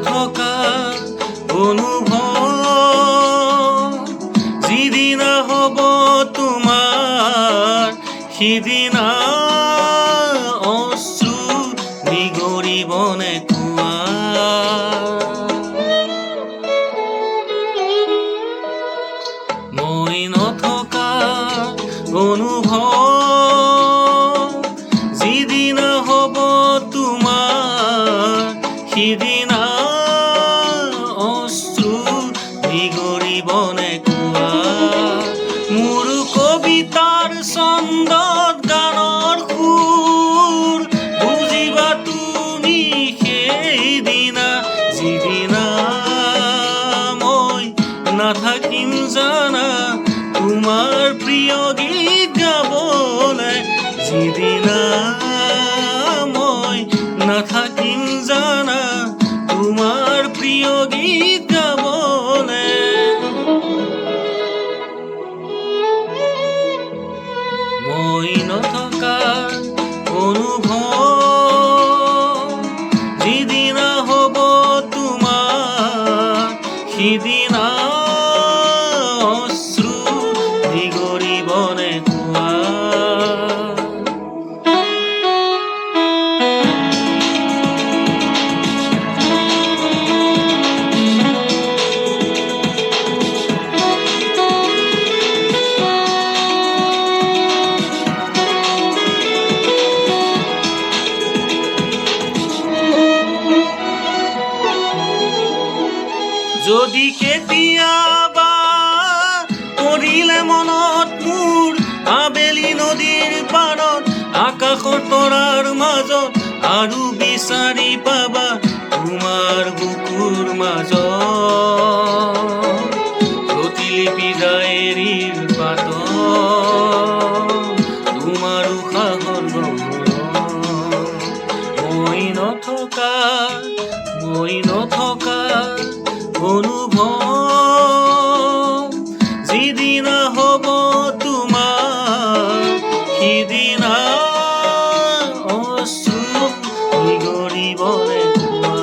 নথকা অনুভৱ যিদিনা হ'ব তোমাৰ সিদিনা অশ্ৰু নিগৰিবনে কোৱা মই নথকা অনুভৱ যিদিনা হ'ব তোমাৰ সিদিনা অশ্ৰু নিগৰিবনে কোৱা মোৰ কবিতাৰ ছন্দত গানৰ সুৰ বুজিবা তুমি সেইদিনা যিদিনা মই নাথাকিম জানা তোমাৰ প্ৰিয় গীত গাবলৈ যিদিনা মই নাথাকিম জানা তোমাৰ প্ৰিয় গীত গাবলৈ মই নথকা অনুভৱ যিদিনা হ'ব তোমাৰ সিদিনা অশ্ৰু নিগৰিবনে কোৱা যদি কেতিয়াবা পৰিলে মনত মোৰ আবেলি নদীৰ পাৰত আকাশৰ তৰাৰ মাজত আৰু বিচাৰি পাবা তোমাৰ বুকুৰ মাজত প্ৰতিলিপি ডায়েৰীৰ পাতত তোমাৰ উশাহৰ গন্ধ মই নথকা অনুভৱ যিদিনা হ'ব তোমাৰ সিদিনা অশ্ৰু নিগৰিবনে কোৱা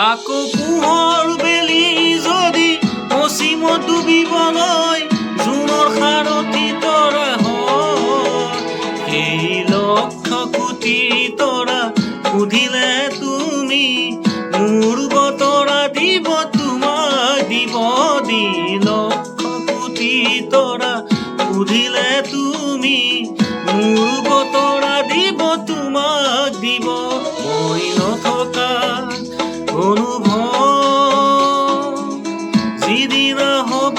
আকৌ পোহৰ বেলি যদি পশ্চিমত ডুবিবলৈ জোনৰ সাৰথি তৰা হয় সেই লক্ষ কোটি তৰা সুধিলে তুমি মোৰ বতৰা দিব তোমাক দিব দি লক্ষ কোটি তৰা সুধিলে তুমি মোৰ বতৰা দিব তোমাক দিব মই নথকা অনুভৱ যিদিনা হ'ব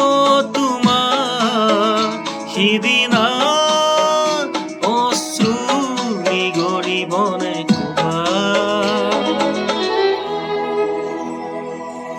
তোমাৰ সিদিনা